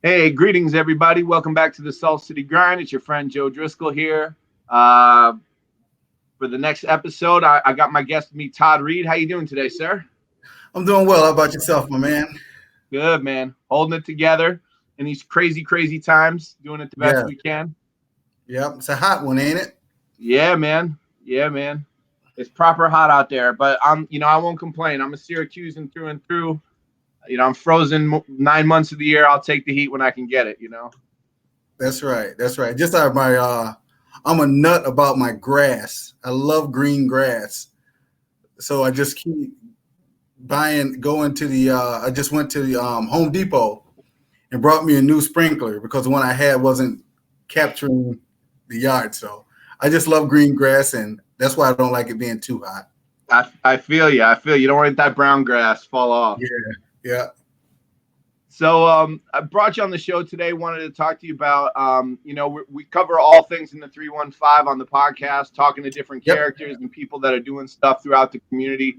Hey, greetings, everybody. Welcome back to the Salt City Grind. It's your friend Joe Driscoll here. Uh, for the next episode, I got my guest with me, Todd Reid. How you doing today, sir? I'm doing well. How about yourself, my man? Good, man. Holding it together in these crazy, crazy times, doing it the best Yeah. we can. Yep. It's a hot one, ain't it? Yeah, man. Yeah, man. It's proper hot out there, but I won't complain. I'm a Syracusan through and through. I'm frozen 9 months of the year. I'll take the heat when I can get it. That's right. That's right. Just out of my I'm a nut about my grass. I love green grass. So I just keep going to the I just went to the Home Depot and brought me a new sprinkler because the one I had wasn't capturing the yard. So I just love green grass, and that's why I don't like it being too hot. I feel you. I feel you don't want that brown grass fall off. Yeah. Yeah. So I brought you on the show today. Wanted to talk to you about, we cover all things in the 315 on the podcast, talking to different characters and people that are doing stuff throughout the community.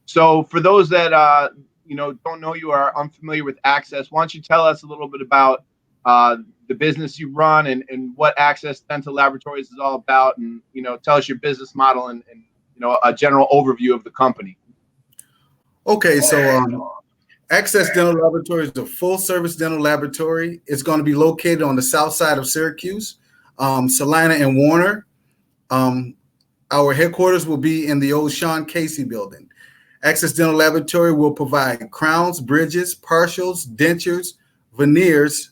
So for those that, don't know you, are unfamiliar with Access, why don't you tell us a little bit about the business you run and what Access Dental Laboratories is all about, and, tell us your business model and a general overview of the company. Okay. So Access Dental Laboratory is a full-service dental laboratory. It's going to be located on the south side of Syracuse, Salina and Warner. Our headquarters will be in the old Sean Casey building. Access Dental Laboratory will provide crowns, bridges, partials, dentures, veneers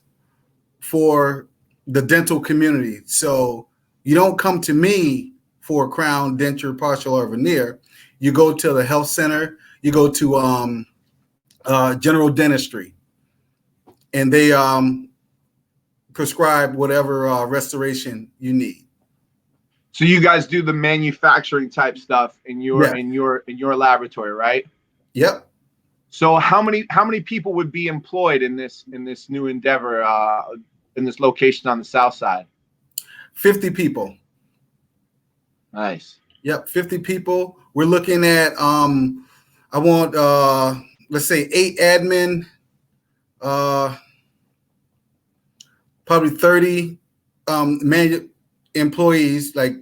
for the dental community. So you don't come to me for a crown, denture, partial, or veneer. You go to the health center. You go to general dentistry, and they prescribe whatever restoration you need. So you guys do the manufacturing type stuff in your laboratory, right? Yep. So how many people would be employed in this new endeavor in this location on the south side? 50 people. Nice. Yep, 50 people. We're looking at I want let's say 8 admin, probably 30 employees, like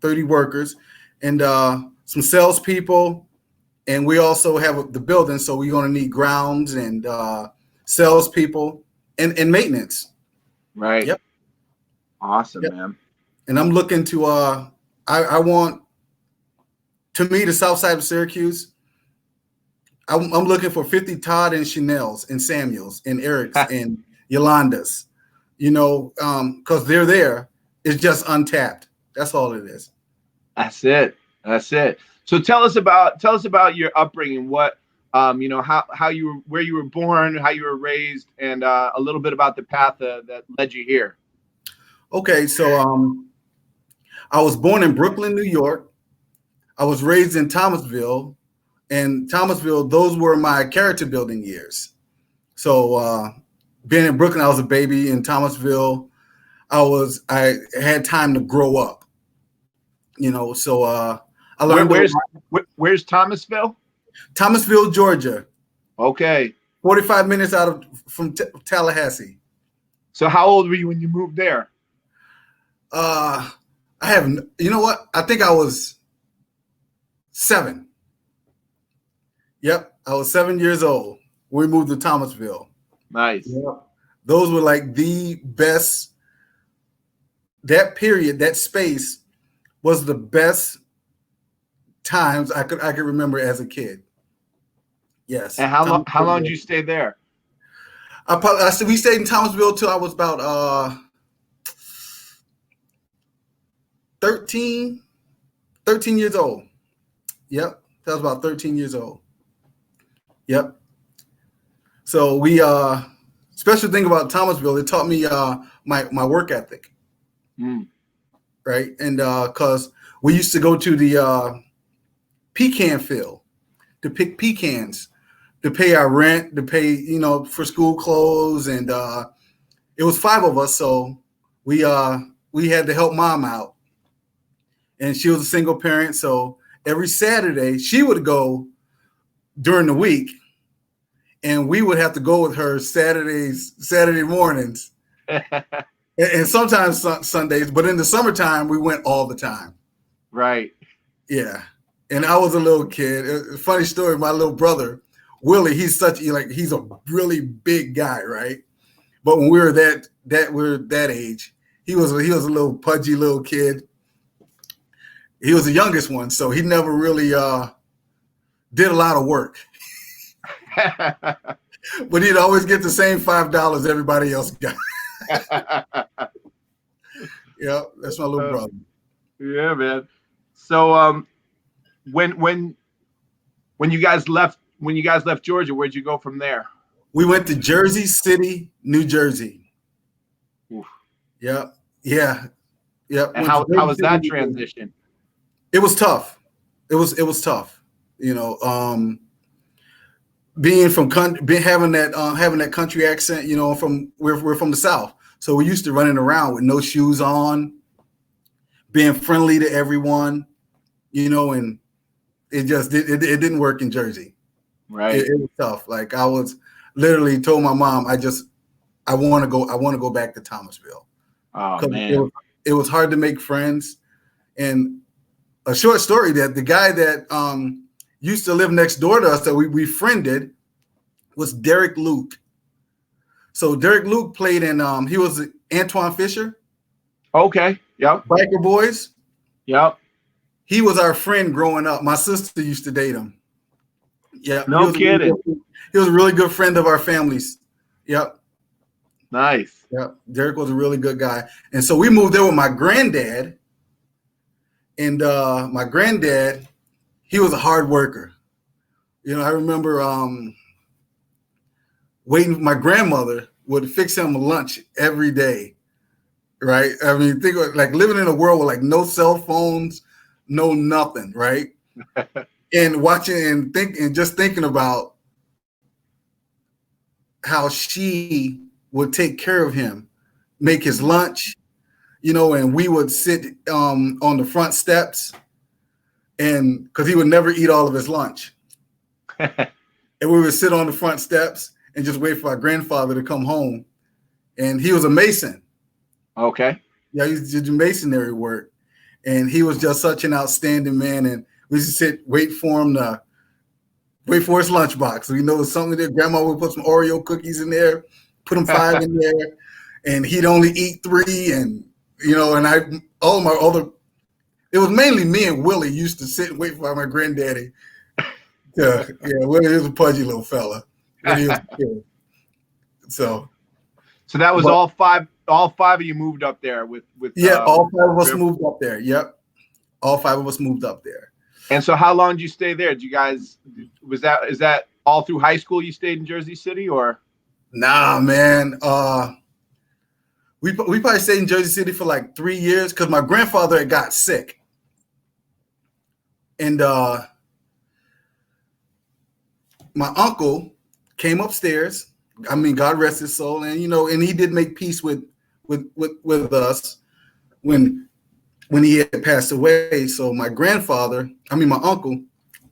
30 workers, and some salespeople. And we also have the building, so we're going to need grounds and salespeople and maintenance. Right. Yep. Awesome, man. And I'm looking to I want, to me, the south side of Syracuse, I'm looking for 50 Todd and Chanel's and Samuels and Eric's and Yolanda's, because they're there. It's just untapped. That's all it is. That's it. So tell us about your upbringing. What, how where you were born, how you were raised, and a little bit about the path that led you here. Okay, so I was born in Brooklyn, New York. I was raised in Thomasville, and Thomasville, those were my character building years. So being in Brooklyn, I was a baby. In Thomasville, I had time to grow up. So I learned. Where's Thomasville? Thomasville, Georgia. Okay. 45 minutes from Tallahassee. So how old were you when you moved there? I have, what? I think I was 7. Yep, I was 7 years old. We moved to Thomasville. Nice. Yep. Those were like the best. That period, that space, was the best times I could remember as a kid. Yes. And how long did you stay there? We stayed in Thomasville till I was about 13 years old. Yep. That was about 13 years old. Yep. So we special thing about Thomasville, it taught me my work ethic. Right. And because we used to go to the pecan field to pick pecans, to pay our rent, to pay, for school clothes. And it was 5 of us. So we had to help mom out. And she was a single parent. So every Saturday she would go during the week, and we would have to go with her Saturday mornings, and sometimes Sundays. But in the summertime, we went all the time. Right. Yeah. And I was a little kid. Funny story. My little brother, Willie, he's a really big guy, right? But when we were that age, he was a little pudgy little kid. He was the youngest one, so he never really did a lot of work. But he'd always get the same $5 everybody else got. Yeah, that's my little brother. Yeah, man. So when you guys left Georgia, where'd you go from there? We went to Jersey City, New Jersey. Oof. Yep. Yeah. Yep. And how was that transition? It was tough. It was tough. You know, having that country accent, you know, we're from the South. So we're used to running around with no shoes on, being friendly to everyone, you know, and it didn't work in Jersey. Right. It was tough. Like I was literally told my mom, I want to go back to Thomasville. Oh man. It was hard to make friends. And a short story that the guy that used to live next door to us that we befriended was Derek Luke. So Derek Luke played in he was Antoine Fisher. Okay. Yep. Biker Boys. Yep. He was our friend growing up. My sister used to date him. Yeah. No kidding. He was a really good friend of our families. Yep. Nice. Yep. Derek was a really good guy. And so we moved there with my granddad. And my granddad, he was a hard worker. You know, I remember my grandmother would fix him lunch every day. Right. I mean, think of like living in a world with like no cell phones, no nothing. Right. And watching and just thinking about how she would take care of him, make his lunch, you know, and we would sit on the front steps and because he would never eat all of his lunch. And we would sit on the front steps and just wait for our grandfather to come home. And he was a mason. Okay. Yeah, he used to do masonry work. And he was just such an outstanding man. And we used to wait for him to wait for his lunchbox. We know something there. Grandma would put some Oreo cookies in there, put them 5 in there, and he'd only eat 3. And you know, and it was mainly me and Willie used to sit and wait for my granddaddy. Willie was a pudgy little fella. So that was all five of you moved up there with all 5 of us moved up there. Yep. All 5 of us moved up there. And so how long did you stay there? Is that all through high school you stayed in Jersey City or? Nah, man. We probably stayed in Jersey City for like 3 years because my grandfather had got sick. And my uncle came upstairs. I mean, God rest his soul. And, you know, and he did make peace with us when he had passed away. So my uncle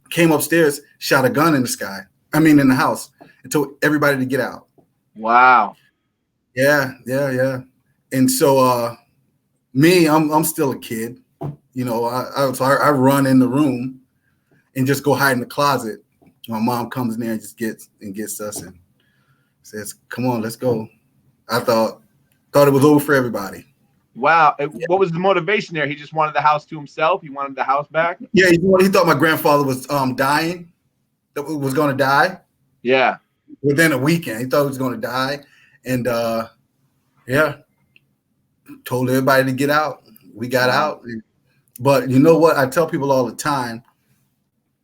came upstairs, shot a gun in the house and told everybody to get out. Wow. Yeah. And so I'm still a kid. You know, I run in the room and just go hide in the closet. My mom comes in there and just gets us and says, "Come on, let's go." I thought it was over for everybody. Wow. What was the motivation there? He just wanted the house to himself? He wanted the house back? Yeah, he thought my grandfather was dying, that was going to die. Yeah. Within a weekend. He thought he was going to die. And told everybody to get out. We got out. But you know what? I tell people all the time,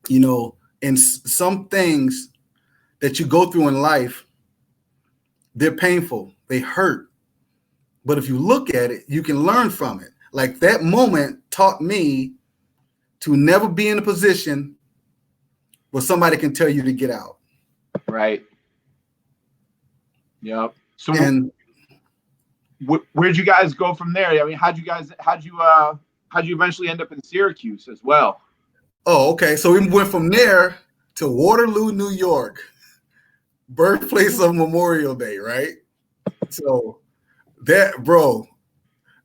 you know, in some things that you go through in life, they're painful. They hurt. But if you look at it, you can learn from it. Like that moment taught me to never be in a position where somebody can tell you to get out. Right. Yep. So where'd you guys go from there? I mean, how'd you eventually end up in Syracuse as well? Oh, okay. So we went from there to Waterloo, New York. birthplace of Memorial Day, right? So that, bro,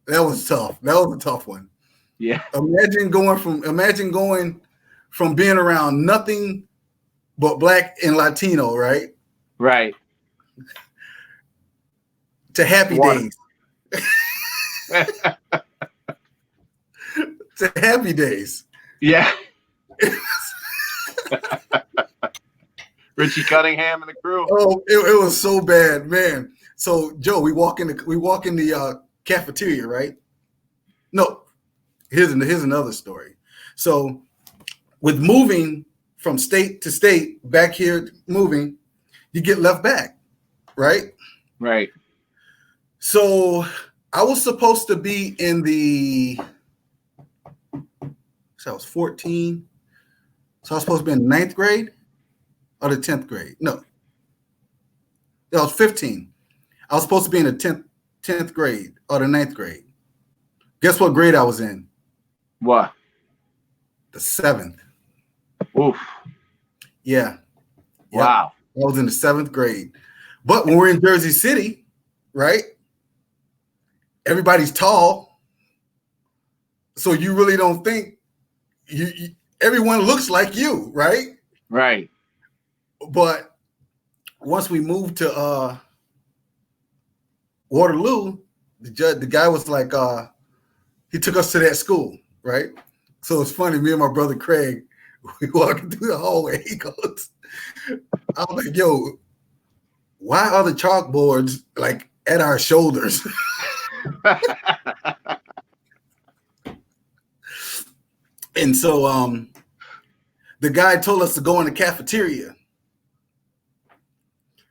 that was tough. That was a tough one. Yeah. Imagine going from being around nothing but Black and Latino, right? Right. To Happy Days. To Happy Days. Yeah. Richie Cunningham and the crew. Oh, it was so bad, man. So Joe, we walk in the cafeteria, right? No, here's another story. So with moving from state to state, back here moving, you get left back, right? Right. So I was supposed to be in the, so I was 14. So I was supposed to be in the 9th grade or the 10th grade. No, I was 15. I was supposed to be in the 10th grade or the 9th grade. Guess what grade I was in? What? The 7th. Oof. Yeah. Wow. Yep. I was in the 7th grade. But when we're in Jersey City, right? Everybody's tall. So you really don't think everyone looks like you, right? Right. But once we moved to Waterloo, the guy was like, he took us to that school, right? So it's funny, me and my brother Craig, we walking through the hallway. He goes, I was like, yo, why are the chalkboards like at our shoulders? And so the guy told us to go in the cafeteria.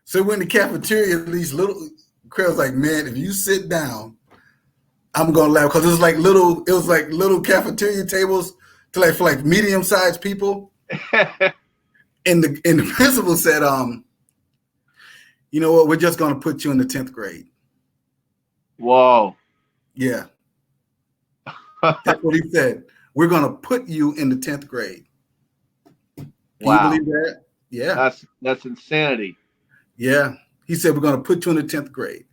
So we're in the cafeteria, these little, Craig was like, man, if you sit down, I'm gonna laugh, because it was like little cafeteria tables for like medium-sized people. And the principal said, you know what, we're just gonna put you in the 10th grade. Whoa. Yeah. That's what he said. We're gonna put you in the 10th grade. Can Wow. you believe that? Yeah. That's insanity. Yeah. He said, we're gonna put you in the 10th grade.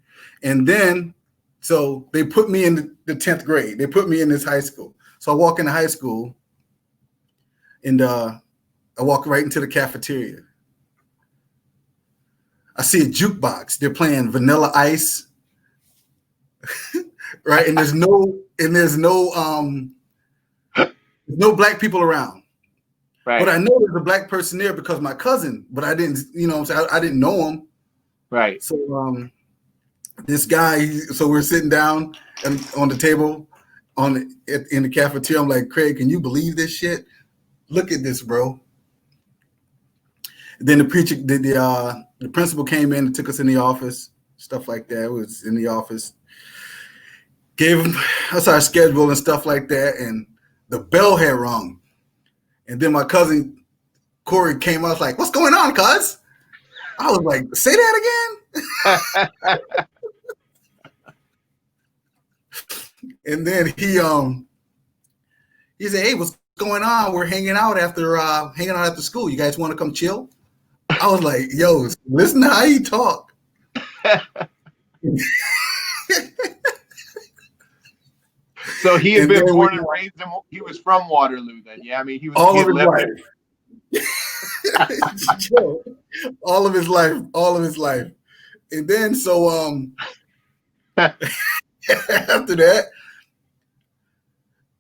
And then so they put me in the 10th grade. They put me in this high school. So I walk into high school and I walk right into the cafeteria. I see a jukebox. They're playing Vanilla Ice. Right? And there's no Black people around. Right. But I know there's a Black person there because my cousin, but I didn't, I didn't know him. Right. So this guy, so we're sitting down and on the table in the cafeteria. I'm like, Craig, can you believe this shit? Look at this, bro. Then the principal came in and took us in the office, stuff like that. It was in the office. Gave us our schedule and stuff like that, and the bell had rung. And then my cousin Corey came out, like, what's going on, cuz? I was like, say that again? And then he said, hey, what's going on? We're hanging out after school. You guys want to come chill? I was like, yo, listen to how you talk. So he had been born and raised in, he was from Waterloo then. Yeah, I mean, he was all of his life. all of his life. And then so after that,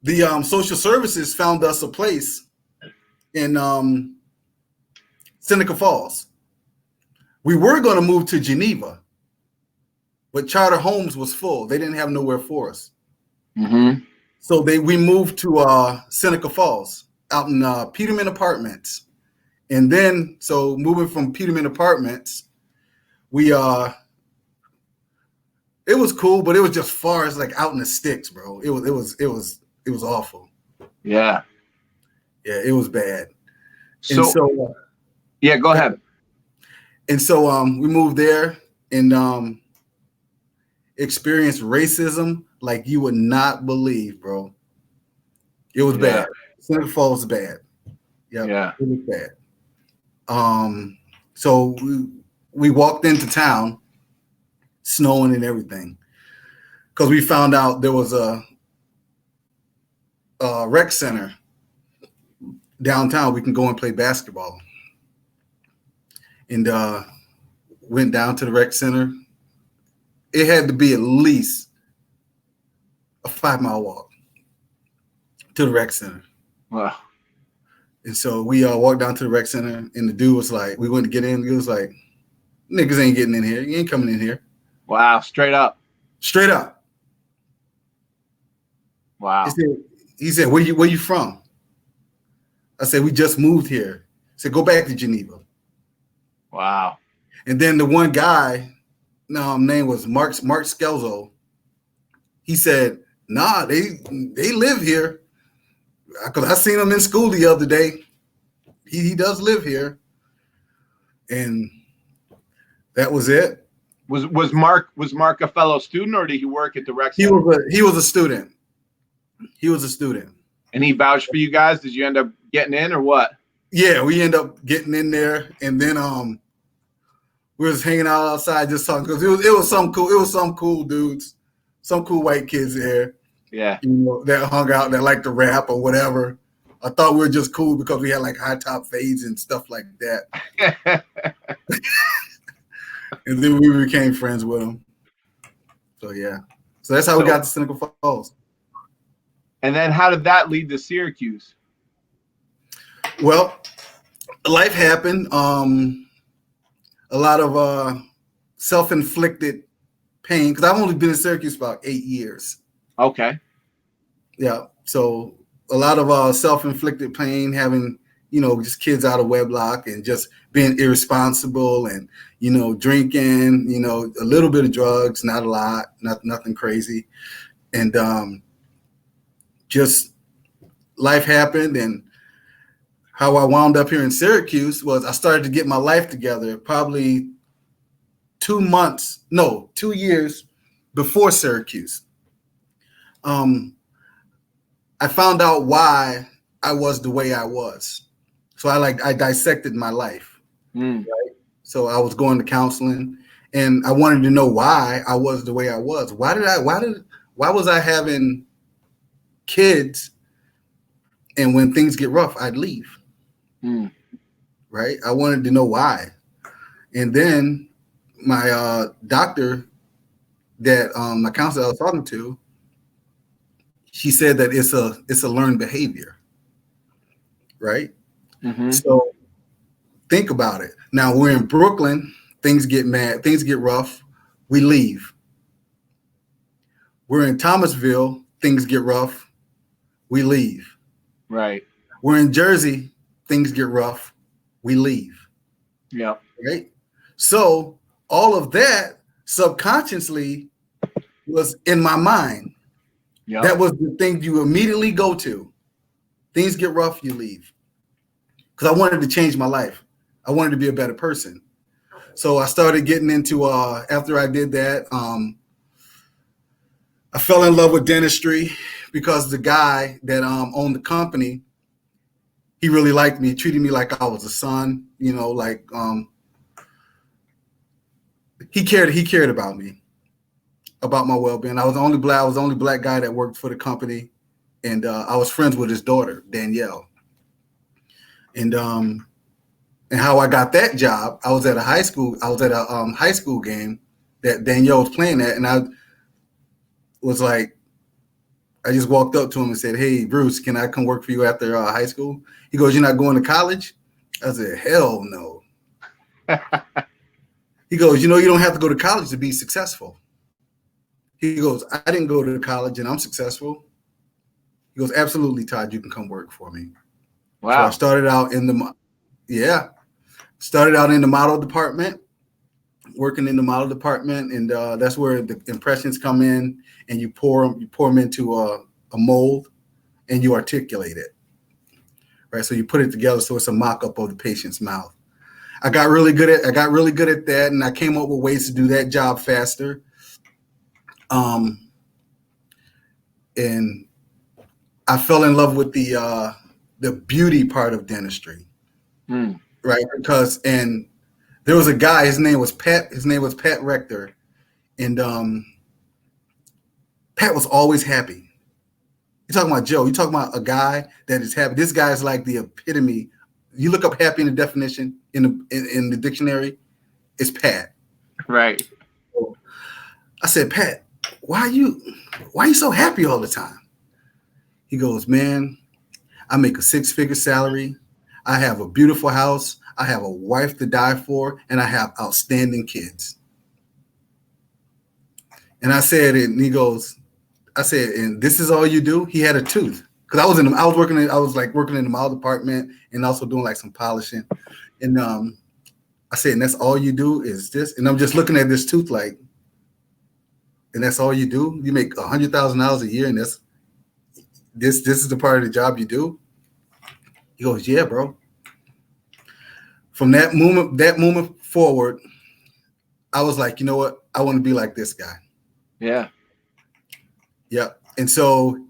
the social services found us a place in Seneca Falls. We were going to move to Geneva, but Charter Homes was full. They didn't have nowhere for us. Mm-hmm. So we moved to Seneca Falls out in Peterman Apartments. And then, so moving from Peterman Apartments, it was cool, but it was just far as like out in the sticks, bro. It was awful. Yeah. Yeah, it was bad. So yeah, go ahead. And so we moved there and experienced racism like you would not believe, bro. It was bad. Seneca Falls was bad. Yep, yeah, it was bad. So we walked into town, snowing and everything, because we found out there was a rec center downtown. We can go and play basketball. And went down to the rec center. It had to be at least a 5-mile walk to the rec center. Wow. And so we walked down to the rec center, and the dude was like, we went to get in. He was like, niggas ain't getting in here. You ain't coming in here. Wow. Straight up. Straight up. Wow. He said, where you from? I said, we just moved here. He said, go back to Geneva. Wow. And then the one guy, name was Mark Skelzo. He said, nah, they live here. Because I seen him in school the other day. He does live here. And that was it. Was Mark a fellow student, or did he work at the rec center? He was a student. He was a student. And he vouched for you guys? Did you end up getting in or what? Yeah, we end up getting in there, and then we was hanging out outside just talking, because it was some cool dudes, some cool white kids there. Yeah. You know, that hung out, that liked to rap or whatever. I thought we were just cool because we had like high top fades and stuff like that. And then we became friends with them. So yeah. So that's how we got to Seneca Falls. And then how did that lead to Syracuse? Well, life happened. A lot of self-inflicted pain, because I've only been in Syracuse about 8 years. Okay. Yeah. So a lot of self-inflicted pain, having, just kids out of wedlock and just being irresponsible and, drinking, a little bit of drugs, not a lot, nothing crazy. And just life happened. And how I wound up here in Syracuse was I started to get my life together probably 2 years before Syracuse. I found out why I was the way I was. So I dissected my life. Right? So I was going to counseling, and I wanted to know why I was the way I was. Why was I having kids, and when things get rough, I'd leave. Right? I wanted to know why. And then my doctor, that my counselor I was talking to, she said that it's a learned behavior. Right? Mm-hmm. So think about it. Now we're in Brooklyn, things get rough, we leave. We're in Thomasville, things get rough, we leave. Right. We're in Jersey, things get rough, we leave. Yeah. Right. So all of that subconsciously was in my mind. Yeah. That was the thing you immediately go to. Things get rough, you leave. Because I wanted to change my life. I wanted to be a better person. So I started getting into, after I did that, I fell in love with dentistry because the guy that owned the company, he really liked me, treated me like I was a son, he cared about me, about my well-being. I was the only black guy that worked for the company, and I was friends with his daughter, Danielle. And how I got that job, I was at a high school game that Danielle was playing at, and I just walked up to him and said, "Hey, Bruce, can I come work for you after high school?" He goes, "You're not going to college?" I said, "Hell no." He goes, "You don't have to go to college to be successful." He goes, "I didn't go to college and I'm successful." He goes, "Absolutely, Todd, you can come work for me." Wow. So I started out in the model department, working in the model department, and that's where the impressions come in, and you pour them into a mold, and you articulate it, right? So you put it together so it's a mock-up of the patient's mouth. I got really good at that, and I came up with ways to do that job faster. And I fell in love with the beauty part of dentistry, right? Because There was a guy. His name was Pat. His name was Pat Rector, and Pat was always happy. You're talking about Joe. You're talking about a guy that is happy. This guy is like the epitome. You look up happy in the definition in the dictionary, it's Pat. Right. So I said, Pat, why are you so happy all the time? He goes, man, I make a 6-figure salary. I have a beautiful house. I have a wife to die for, and I have outstanding kids. And I said, and he goes, I said, and this is all you do? He had a tooth. Because I was working in the mall department and also doing like some polishing. And I said, and that's all you do is this? And I'm just looking at this tooth like, and that's all you do? You make $100,000 a year, and this is the part of the job you do? He goes, yeah, bro. From that moment forward, I was like, you know what? I want to be like this guy. Yeah. Yeah. And so,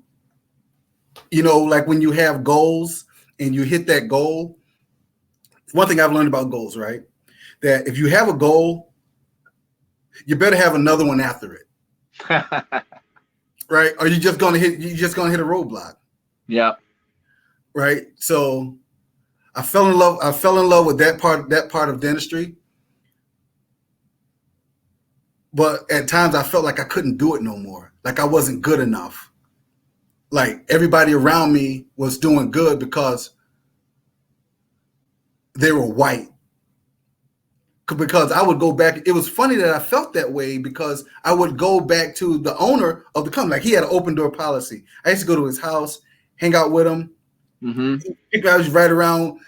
you know, like when you have goals and you hit that goal, one thing I've learned about goals, right? That if you have a goal, you better have another one after it. Right? Or you're just gonna hit a roadblock. Yeah. Right. So I fell in love with that part of dentistry. But at times I felt like I couldn't do it no more. Like I wasn't good enough. Like everybody around me was doing good because they were white. Because I would go back. It was funny that I felt that way because I would go back to the owner of the company. Like he had an open door policy. I used to go to his house, hang out with him. Mm-hmm. I was right around,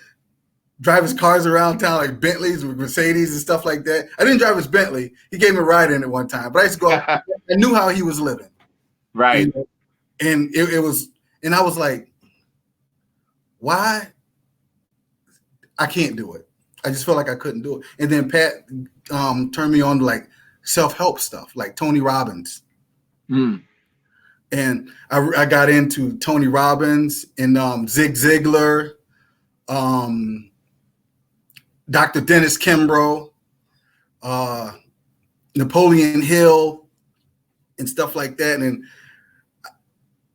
drive his cars around town, like Bentleys, Mercedes, and stuff like that. I didn't drive his Bentley. He gave me a ride in it one time, but I used to go. I knew how he was living. Right. And it was, and I was like, why? I can't do it. I just felt like I couldn't do it. And then Pat turned me on to like self-help stuff, like Tony Robbins. Mm. And I got into Tony Robbins and Zig Ziglar, Dr. Dennis Kimbrough, Napoleon Hill, and stuff like that. And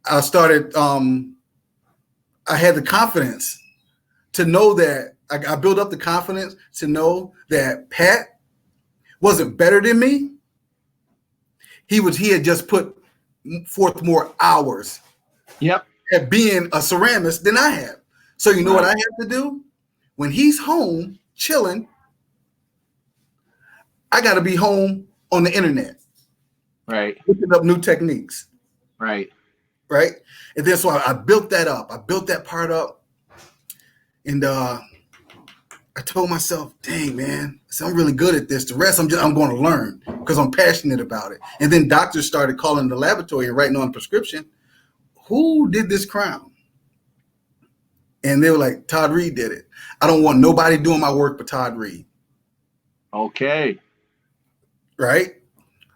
I started, I had the confidence to know that I built up the confidence to know that Pat wasn't better than me. He had just put forth more hours at being a ceramist than I have. So you know what I have to do? When he's home chilling, I got to be home on the internet. Right. Looking up new techniques. Right. Right. And then so I built that up. I built that part up. And I told myself, dang, man, so I'm really good at this. The rest I'm going to learn because I'm passionate about it. And then doctors started calling the laboratory and writing on a prescription, who did this crown? And they were like, Todd Reid did it. I don't want nobody doing my work but Todd Reid. Okay. Right?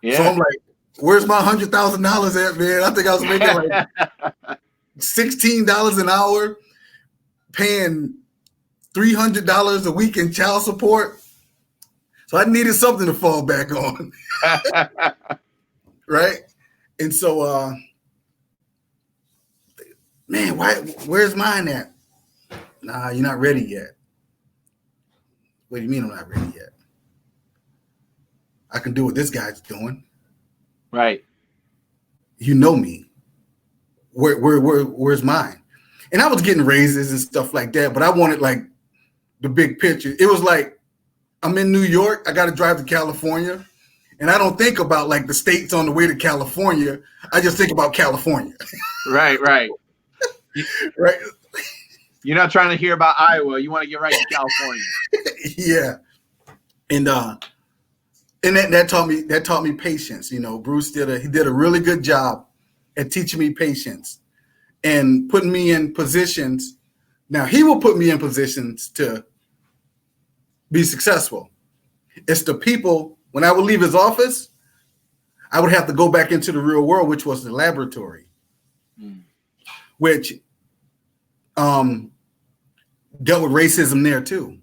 Yeah. So I'm like, where's my $100,000 at, man? I think I was making like $16 an hour, paying $300 a week in child support. So I needed something to fall back on. Right? And so, man, where's mine at? Nah, you're not ready yet. What do you mean I'm not ready yet? I can do what this guy's doing. Right. You know me. Where's mine? And I was getting raises and stuff like that, but I wanted like the big picture. It was like, I'm in New York, I got to drive to California, and I don't think about like the states on the way to California. I just think about California. Right. Right. You're not trying to hear about Iowa. You want to get right to California. Yeah. And that taught me patience. You know, Bruce did a really good job at teaching me patience and putting me in positions. Now he will put me in positions to be successful. It's the people, when I would leave his office, I would have to go back into the real world, which was the laboratory, which dealt with racism there too.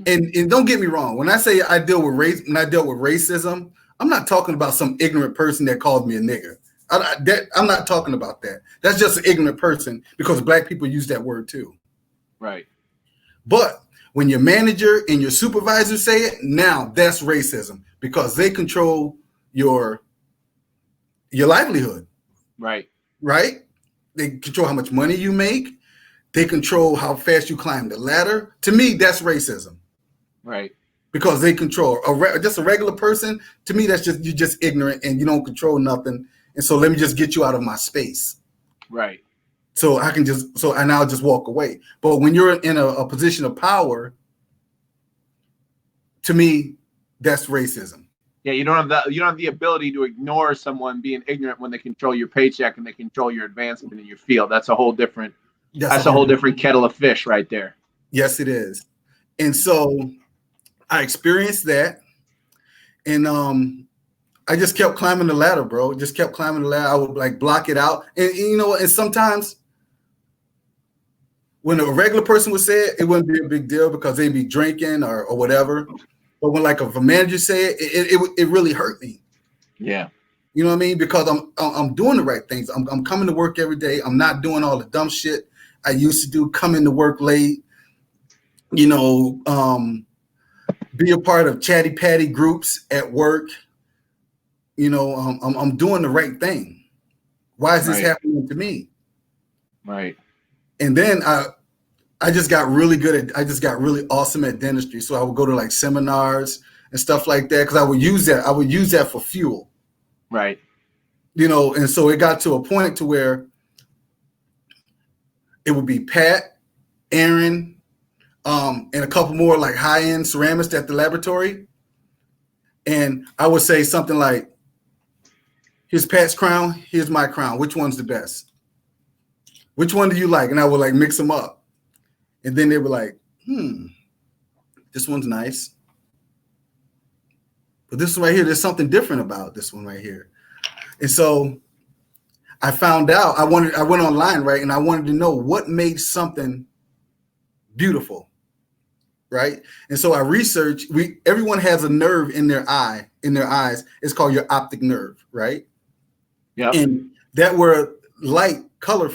And don't get me wrong, when I say I deal with when I dealt with racism, I'm not talking about some ignorant person that called me a nigger. I'm not talking about that. That's just an ignorant person because black people use that word too. Right. But when your manager and your supervisor say it, now that's racism because they control your livelihood. Right. Right? They control how much money you make. They control how fast you climb the ladder. To me, that's racism. Right. Because they control just a regular person. To me, that's you're just ignorant and you don't control nothing. And so let me just get you out of my space. Right. So I can and I'll just walk away. But when you're in a position of power, to me, that's racism. Yeah, you don't have the ability to ignore someone being ignorant when they control your paycheck and they control your advancement in your field. That's a whole different different kettle of fish right there. Yes, it is. And so I experienced that. And I just kept climbing the ladder, bro. Just kept climbing the ladder. I would like block it out. And you know, and sometimes when a regular person would say it, it wouldn't be a big deal because they'd be drinking or whatever. But when like if a manager say it, it really hurt me. Yeah. You know what I mean? Because I'm doing the right things. I'm coming to work every day. I'm not doing all the dumb shit I used to do, coming to work late, you know, be a part of chatty patty groups at work. You know, I'm doing the right thing. Why is this happening to me? Right. And then I just got really good I just got really awesome at dentistry. So I would go to like seminars and stuff like that because I would use that for fuel. Right. You know, and so it got to a point to where it would be Pat, Aaron, and a couple more like high-end ceramists at the laboratory. And I would say something like, here's Pat's crown, here's my crown. Which one's the best? Which one do you like? And I would like mix them up. And then they were like, this one's nice. But this one right here, there's something different about this one right here. And so I found out, I went online, right? And I wanted to know what made something beautiful, right? And so I researched, everyone has a nerve in their eyes. It's called your optic nerve, right? Yeah. And that where light color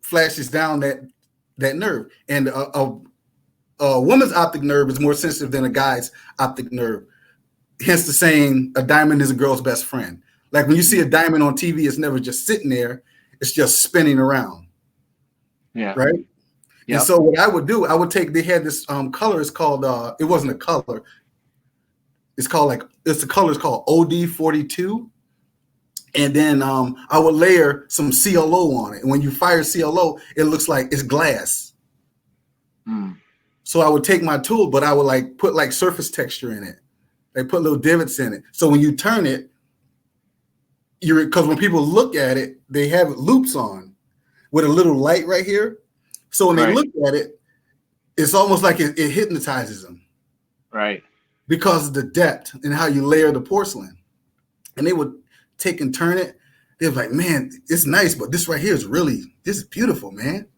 flashes down that nerve. And a woman's optic nerve is more sensitive than a guy's optic nerve. Hence the saying, a diamond is a girl's best friend. Like when you see a diamond on TV, it's never just sitting there. It's just spinning around. Yeah. Right. Yep. And so what I would do, they had this color, it's called, it wasn't a color. The color is called OD42. And then I would layer some CLO on it. And when you fire CLO, it looks like it's glass. So I would take my tool, but I would like put like surface texture in it. They put little divots in it. So when you turn it, because when people look at it, they have loops on with a little light right here. So when they look at it, it's almost like it hypnotizes them. Right. Because of the depth and how you layer the porcelain. And they would take and turn it. They were like, man, it's nice, but this right here this is beautiful, man.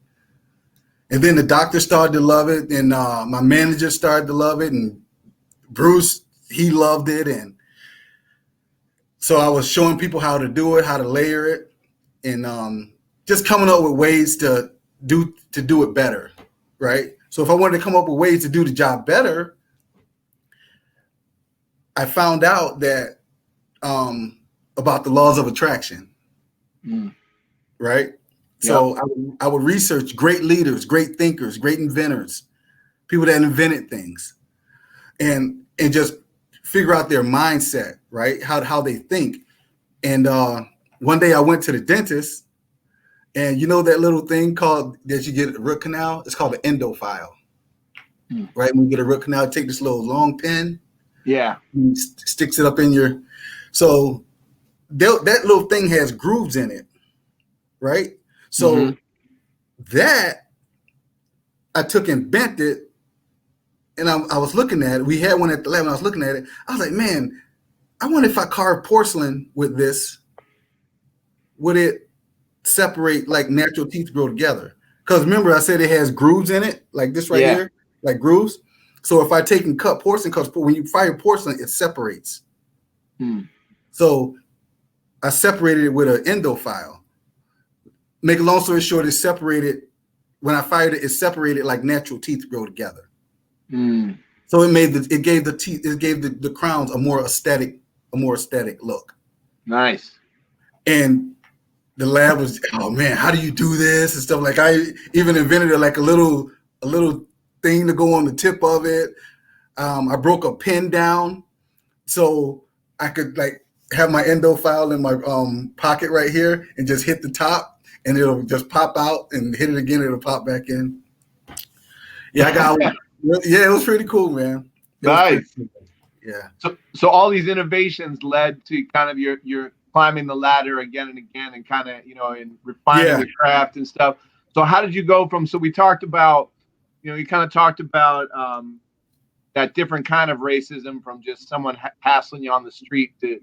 And then the doctor started to love it. And my manager started to love it. And Bruce, he loved it. And so I was showing people how to do it, how to layer it, and just coming up with ways to do it better, right? So if I wanted to come up with ways to do the job better, I found out that about the laws of attraction, right? Yep. So I would research great leaders, great thinkers, great inventors, people that invented things, and just figure out their mindset, right? How they think. And one day I went to the dentist, and you know that little thing called that you get at the root canal? It's called an endophile. Right? When you get a root canal, take this little long pin. Yeah. And sticks it up in your. So that little thing has grooves in it, right? So that I took and bent it. And I was looking at it. We had one at the lab, and I was looking at it. I was like, man, I wonder if I carve porcelain with this, would it separate like natural teeth grow together? Because remember, I said it has grooves in it, like this right here, like grooves. So if I take and cut porcelain, because when you fire porcelain, it separates. So I separated it with an endo file. Make a long story short, it separated. When I fired it, it separated like natural teeth grow together. So it gave the teeth, it gave the crowns a more aesthetic look. Nice. And the lab was, oh man, how do you do this and stuff? Like I even invented like a little thing to go on the tip of it. I broke a pin down so I could like have my endo file in my pocket right here and just hit the top and it'll just pop out, and hit it again, it'll pop back in. Yeah, it was pretty cool, man. Nice. Cool. Yeah. So all these innovations led to kind of your climbing the ladder again and again, and kind of, in refining the craft and stuff. So how did you go from, so we talked about, you kind of talked about that different kind of racism from just someone hassling you on the street to,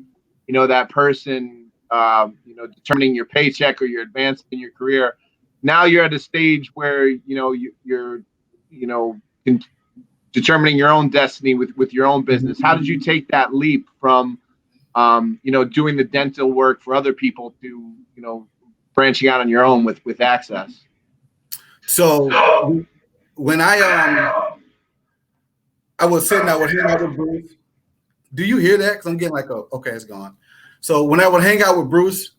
that person, determining your paycheck or your advancement in your career. Now you're at a stage where, you're determining your own destiny with your own business. How did you take that leap from, doing the dental work for other people to, branching out on your own with Access? So when I was sitting, I would hang out with Bruce. Do you hear that? Because I'm getting like, okay, it's gone. So when I would hang out with Bruce,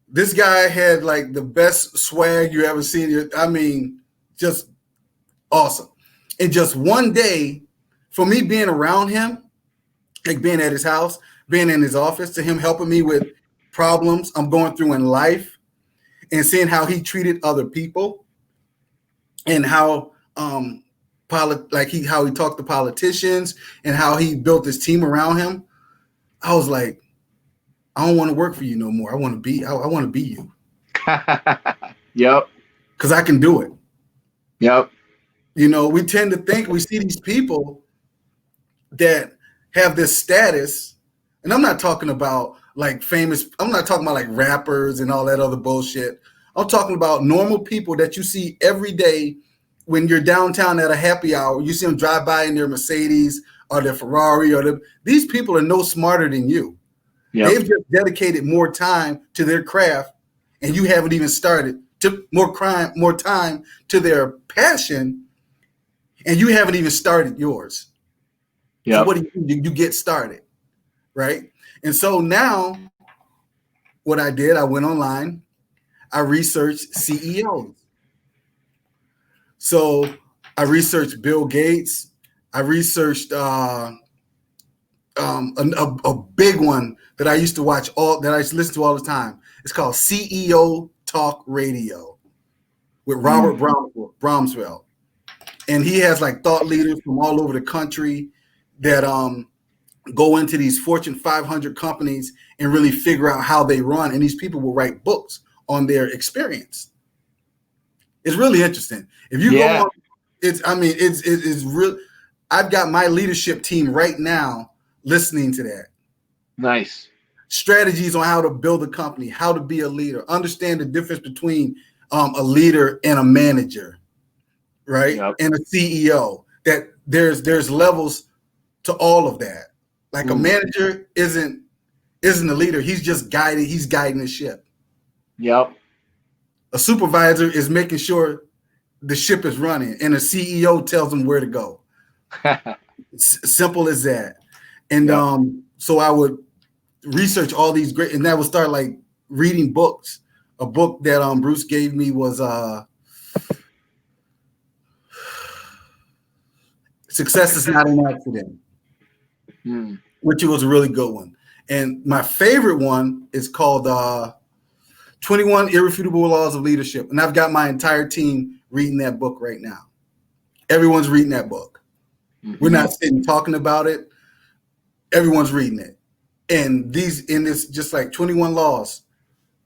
this guy had like the best swag you ever seen. I mean, just awesome. And just one day, for me being around him, like being at his house, being in his office, to him helping me with problems I'm going through in life, and seeing how he treated other people, and how how he talked to politicians, and how he built his team around him, I was like, I don't want to work for you no more. I want to be you. Yep. Because I can do it. Yep. We tend to think we see these people that have this status, and I'm not talking about like famous, I'm not talking about like rappers and all that other bullshit. I'm talking about normal people that you see every day when you're downtown at a happy hour. You see them drive by in their Mercedes or their Ferrari, these people are no smarter than you. Yep. They've just dedicated more time to their craft, and you haven't even started. To more time to their passion, and you haven't even started yours. Yep. So what do? You get started, right? And so now what I did, I went online, I researched CEOs. So I researched Bill Gates. I researched a big one that I used to watch that I used to listen to all the time. It's called CEO Talk Radio with Robert Bromswell. And he has like thought leaders from all over the country that go into these Fortune 500 companies and really figure out how they run. And these people will write books on their experience. It's really interesting. If you go on, it's real. I've got my leadership team right now listening to that. Nice. Strategies on how to build a company, how to be a leader, understand the difference between a leader and a manager, right? Yep. And a CEO. That there's levels to all of that. Like a manager isn't a leader. He's just guiding. He's guiding the ship. Yep. A supervisor is making sure the ship is running, and a CEO tells them where to go. Simple as that. And so I would research all these great, and I would start like reading books. A book that Bruce gave me was Success is Not an Accident, which was a really good one. And my favorite one is called 21 Irrefutable Laws of Leadership. And I've got my entire team reading that book right now. Everyone's reading that book. We're not sitting talking about it. Everyone's reading it. And this just like 21 laws,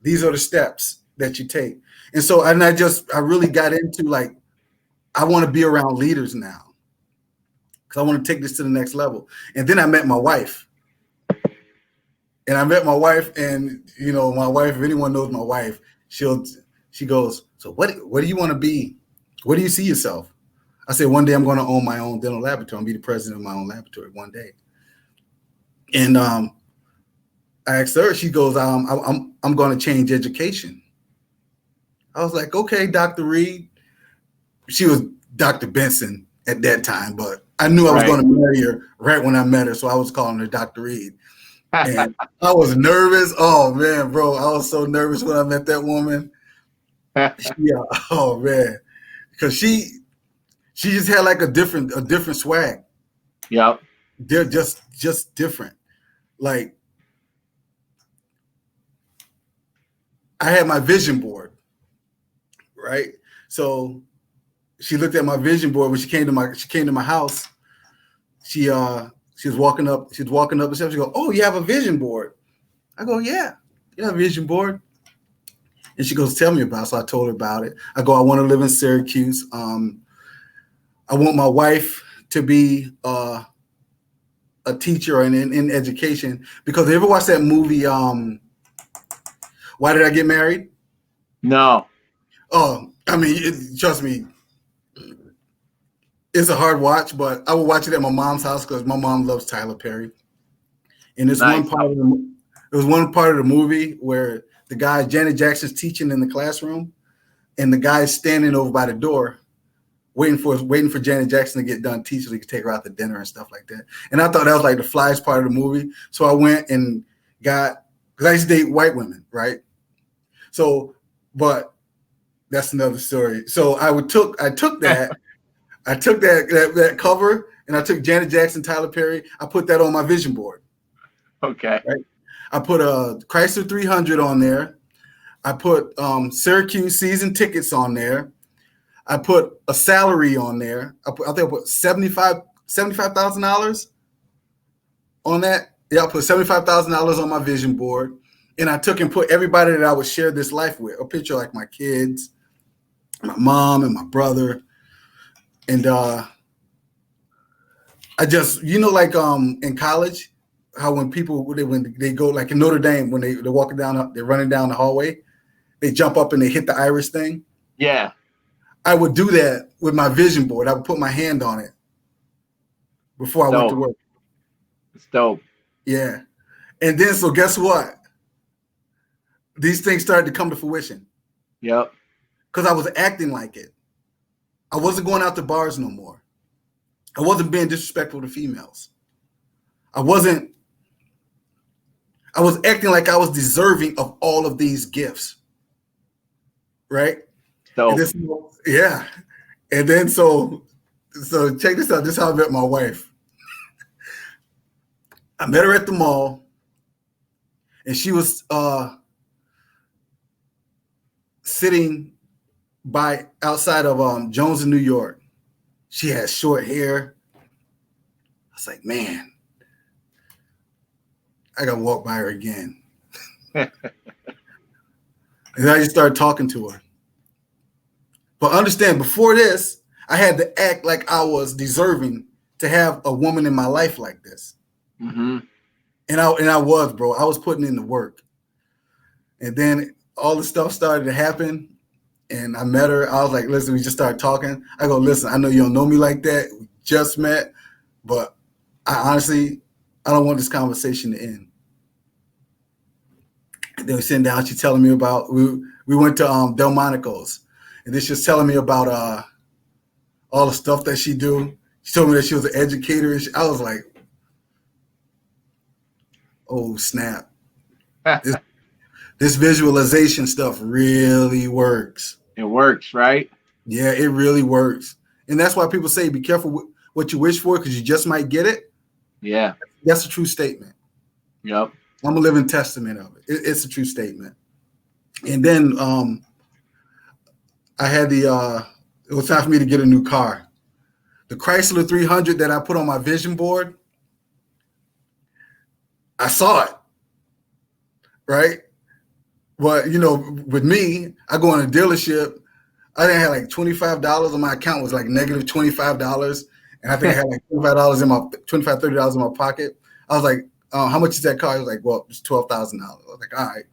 these are the steps that you take. And so, I really got into like, I want to be around leaders now because I want to take this to the next level. And then I met my wife. And my wife, if anyone knows my wife, she goes, so what do you want to be? Where do you see yourself? I said, one day I'm going to own my own dental laboratory. I'm going to be the president of my own laboratory one day. And I asked her, she goes, I'm going to change education. I was like, okay, Dr. Reid. She was Dr. Benson at that time, but I knew I was going to marry her right when I met her. So I was calling her Dr. Reid. And I was nervous. Oh man, bro. I was so nervous when I met that woman. Yeah. Oh man. Because she just had like a different swag. Yep. They're just different. Like I had my vision board, right? So she looked at my vision board when she came to my house. She was walking up the steps. She goes, "Oh, you have a vision board?" I go, "Yeah, you have a vision board." And she goes, "Tell me about it." So I told her about it. I go, "I want to live in Syracuse. I want my wife to be a teacher and in education." Because you ever watched that movie, Why Did I Get Married? No. Oh, I mean, trust me, it's a hard watch, but I would watch it at my mom's house because my mom loves Tyler Perry. And it's Nice. one part of the movie where the guy, Janet Jackson's teaching in the classroom, and the guy's standing over by the door waiting for Janet Jackson to get done teaching so he could take her out to dinner and stuff like that. And I thought that was like the flyest part of the movie. So I went and because I used to date white women, right? So, but that's another story. So I took that. I took that cover and I took Janet Jackson, Tyler Perry. I put that on my vision board. Okay. Right? I put a Chrysler 300 on there. I put Syracuse season tickets on there. I put a salary on there. I think I put $75,000 on that. Yeah, I put $75,000 on my vision board. And I took and put everybody that I would share this life with, a picture like my kids, my mom and my brother. And I just, like in college, how when they go like in Notre Dame, when they're walking down, they're running down the hallway, they jump up and they hit the iris thing. Yeah. I would do that with my vision board. I would put my hand on it before I went to work. It's dope. Yeah. And then, so guess what? These things started to come to fruition. Yep. Because I was acting like it. I wasn't going out to bars no more. I wasn't being disrespectful to females. I was acting like I was deserving of all of these gifts. Right? Yeah. And then so check this out. This is how I met my wife. I met her at the mall, and she was sitting outside of Jones in New York. She had short hair. I was like, man, I gotta walk by her again. And I just started talking to her. But understand, before this, I had to act like I was deserving to have a woman in my life like this. Mm-hmm. And I was, bro. I was putting in the work. And then all the stuff started to happen. And I met her. I was like, listen, we just started talking. I go, listen, I know you don't know me like that. We just met. But I don't want this conversation to end. And then we sitting down. She's telling me about, we went to Delmonico's. And then she was telling me about all the stuff that she do. She told me that she was an educator. And I was like, oh, snap. This visualization stuff really works. It works, right? Yeah, it really works. And that's why people say be careful what you wish for because you just might get it. Yeah. That's a true statement. Yep. I'm a living testament of it. It's a true statement. And then I had it was time for me to get a new car. The Chrysler 300 that I put on my vision board, I saw it, right? But, with me, I go in a dealership. I didn't have like $25 on my account was like negative $25. And I think I had like $30 in my pocket. I was like, how much is that car? He was like, well, it's $12,000. I was like, all right.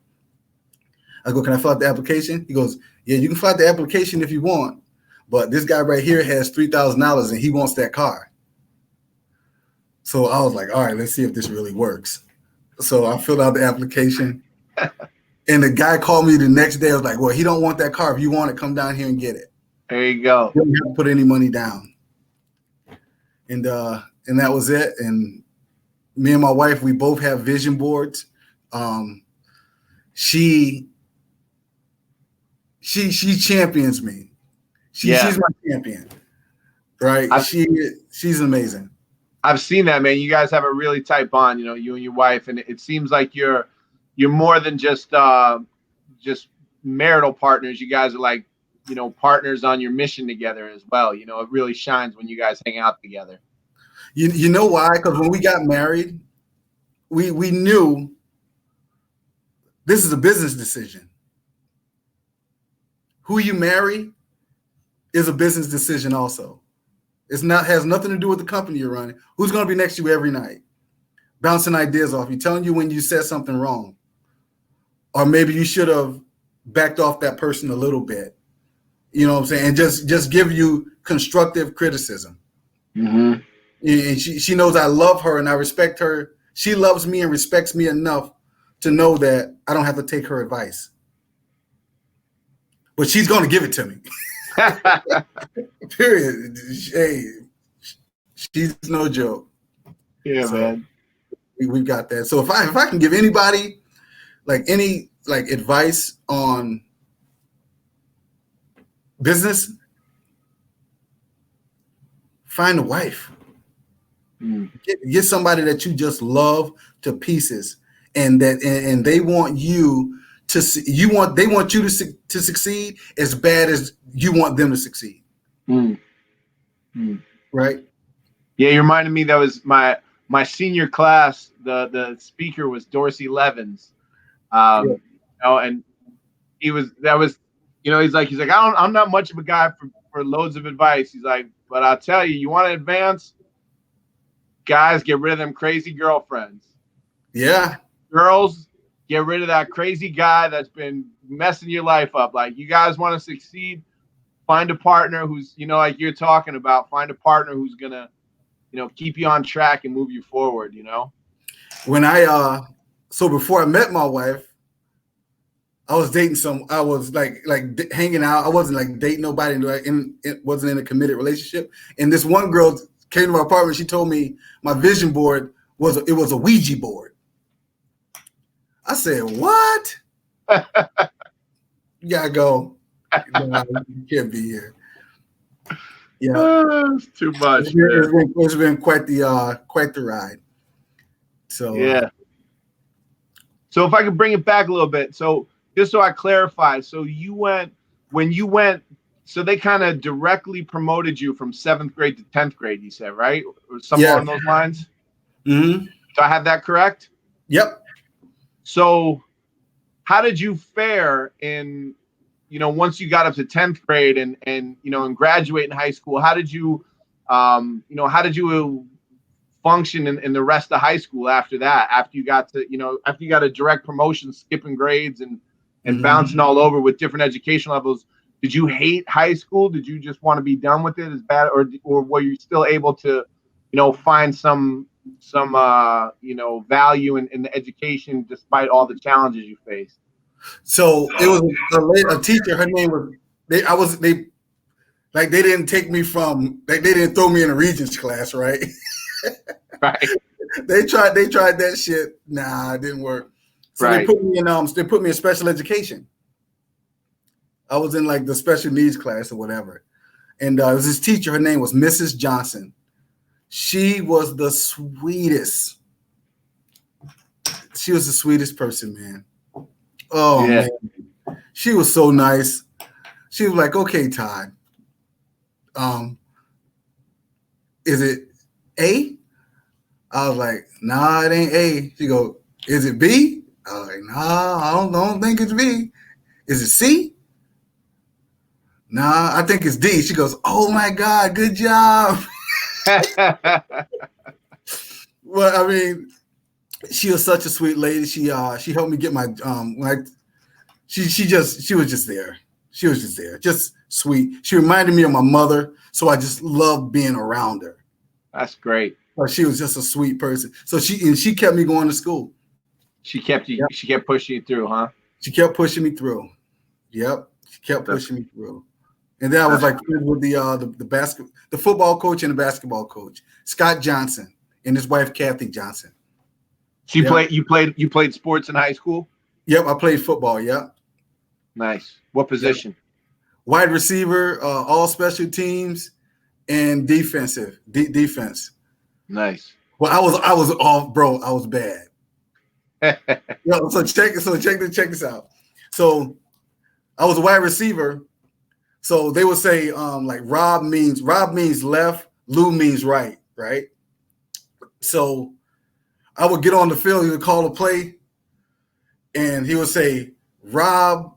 I go, can I fill out the application? He goes, yeah, you can fill out the application if you want, but this guy right here has $3,000 and he wants that car. So I was like, all right, let's see if this really works. So I filled out the application, and the guy called me the next day. I was like, well, he don't want that car. If you want it, come down here and get it. There you go. You don't have to put any money down. And that was it. And me and my wife, we both have vision boards. She champions me. She's my champion, right? She's amazing. I've seen that, man. You guys have a really tight bond, you and your wife, and it seems like you're more than just marital partners. You guys are like, partners on your mission together as well. It really shines when you guys hang out together. You know why? Because when we got married, we knew this is a business decision. Who you marry is a business decision also. Has nothing to do with the company you're running. Who's going to be next to you every night? Bouncing ideas off you, telling you when you said something wrong. Or maybe you should have backed off that person a little bit. You know what I'm saying? And just give you constructive criticism. Mm-hmm. And she knows I love her and I respect her. She loves me and respects me enough to know that I don't have to take her advice. But she's going to give it to me. Period. Hey, she's no joke. Yeah, so man. We've got that. So if I can give anybody any advice on business, find a wife. Get somebody that you just love to pieces, and they want you to they want you to succeed as bad as you want them to succeed. Right? Yeah, you reminded me that was my senior class. The speaker was Dorsey Levens. And he's like, I'm not much of a guy for loads of advice. He's like, but I'll tell you, you want to advance, guys, get rid of them crazy girlfriends. Yeah. Girls, get rid of that crazy guy that's been messing your life up. Like, you guys want to succeed, find a partner who's, like you're talking about, find a partner who's going to, keep you on track and move you forward, When so before I met my wife, I was dating I was like hanging out. I wasn't like dating nobody, it wasn't in a committed relationship. And this one girl came to my apartment. She told me my vision board was a Ouija board. I said, "What?" You gotta go. No, you can't be here. Yeah, it's too much. It's been quite the ride. So yeah. So if I could bring it back a little bit, so just so I clarify, so when you went, so they kind of directly promoted you from 7th grade to 10th grade, you said, right? Or something along those lines? Mm-hmm. Do I have that correct? Yep. So how did you fare in, once you got up to 10th grade and graduate in high school? How did you, function in the rest of high school after that? After you got a direct promotion, skipping grades and bouncing all over with different education levels, did you hate high school? Did you just want to be done with it as bad, or were you still able to, find some value in the education despite all the challenges you faced? So it was a teacher. Her name was they didn't take me from they didn't throw me in a Regents class, right? Right. They tried that shit. Nah, it didn't work. So they put me in special education. I was in like the special needs class or whatever. And it was this teacher, her name was Mrs. Johnson. She was the sweetest. She was the sweetest person, man. Oh, yeah. Man. She was so nice. She was like, okay, Todd, is it A? I was like, nah, it ain't A. She go, is it B? I was like, nah, I don't think it's B. Is it C? Nah, I think it's D. She goes, oh my God, good job. Well, I mean, she was such a sweet lady. She helped me get my she was just there. She was just there, just sweet. She reminded me of my mother, so I just loved being around her. That's great. But she was just a sweet person. So she kept me going to school. She kept you. Yep. She kept pushing you through, huh? She kept pushing me through. Yep, she kept pushing me through. And then I was like with the football coach and the basketball coach, Scott Johnson, and his wife Kathy Johnson. So you played sports in high school? Yep, I played football. Yep. Nice. What position? Yep. Wide receiver, all special teams, and defense. Nice. Well, I was off, bro. I was bad. So check this out. So I was a wide receiver. So they would say like Rob means left, Lou means right. So I would get on the field, he would call a play, and he would say, Rob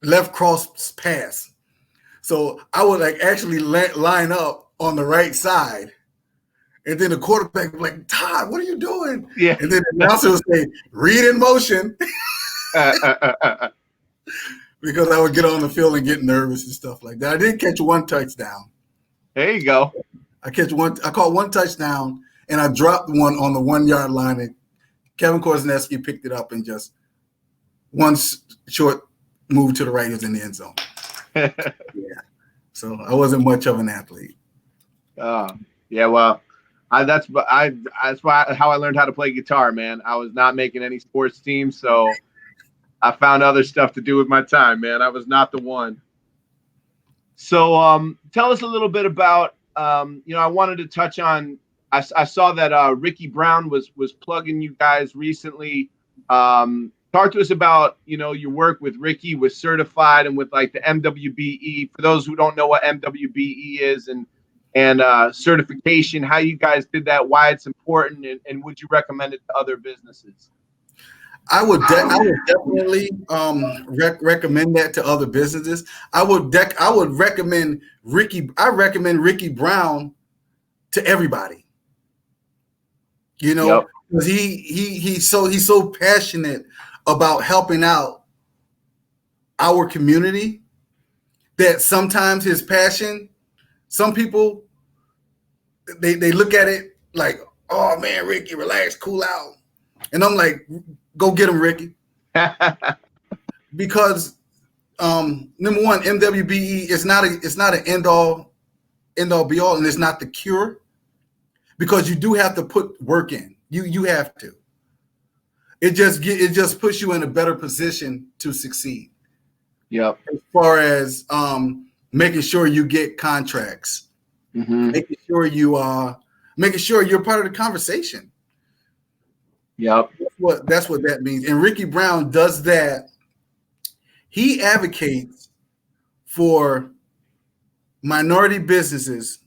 left cross pass. So I would like actually line up on the right side. And then the quarterback would be like, Todd, what are you doing? Yeah. And then the announcer would say, read in motion. Because I would get on the field and get nervous and stuff like that. I did catch one touchdown. There you go. I caught one touchdown, and I dropped one on the 1 yard line. And Kevin Korzeniewski picked it up and just one short move to the right is in the end zone. Yeah. So I wasn't much of an athlete. Yeah. Well, that's how I learned how to play guitar, man. I was not making any sports teams, so I found other stuff to do with my time, man. I was not the one. So tell us a little bit about, I wanted to touch on, I saw that Ricky Brown was plugging you guys recently. Talk to us about, your work with Ricky, with Certified, and with like the MWBE. For those who don't know what MWBE is and certification, how you guys did that, why it's important, and would you recommend it to other businesses? I would definitely recommend that to other businesses. I would recommend Ricky. I recommend Ricky Brown to everybody. Because he's so passionate about helping out our community that sometimes his passion, some people they look at it like, oh man, Ricky, relax, cool out. And I'm like, go get him, Ricky. Because number one, MWBE is not an end all be all, and it's not the cure, because you do have to put work in. You have to. It just puts you in a better position to succeed. Yep. As far as making sure you get contracts, making sure you're part of the conversation. Yep. That's what that means. And Ricky Brown does that. He advocates for minority businesses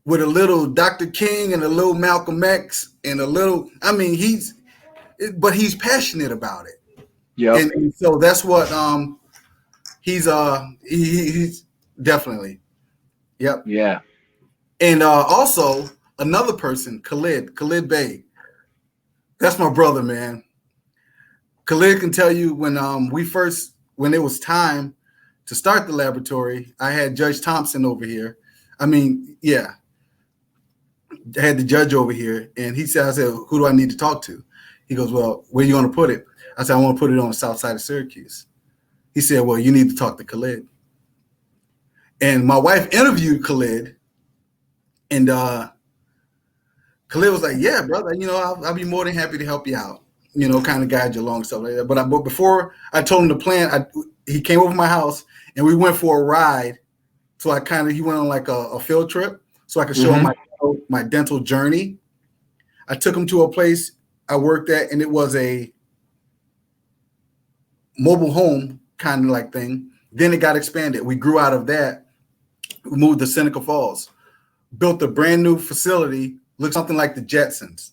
with a little Dr. King and a little Malcolm X and a little, he's passionate about it. Yeah. And so that's what he's definitely. Yep. Yeah. And also another person, Khalid Bey. That's my brother, man. Khalid can tell you when it was time to start the laboratory, I had Judge Thompson over here. I had the judge over here, and I said, who do I need to talk to? He goes, well, where you want to put it? I said, I want to put it on the South Side of Syracuse. He said, well, you need to talk to Khalid. And my wife interviewed Khalid, and Khalid was like, yeah, brother, I'll be more than happy to help you out, kind of guide you along, stuff like that. But before I told him the plan, he came over to my house, and we went for a ride. So he went on like a field trip so I could show him my dental journey. I took him to a place I worked at, and it was a mobile home kind of like thing. Then it got expanded. We grew out of that. We moved to Seneca Falls, built a brand new facility, looked something like the Jetsons.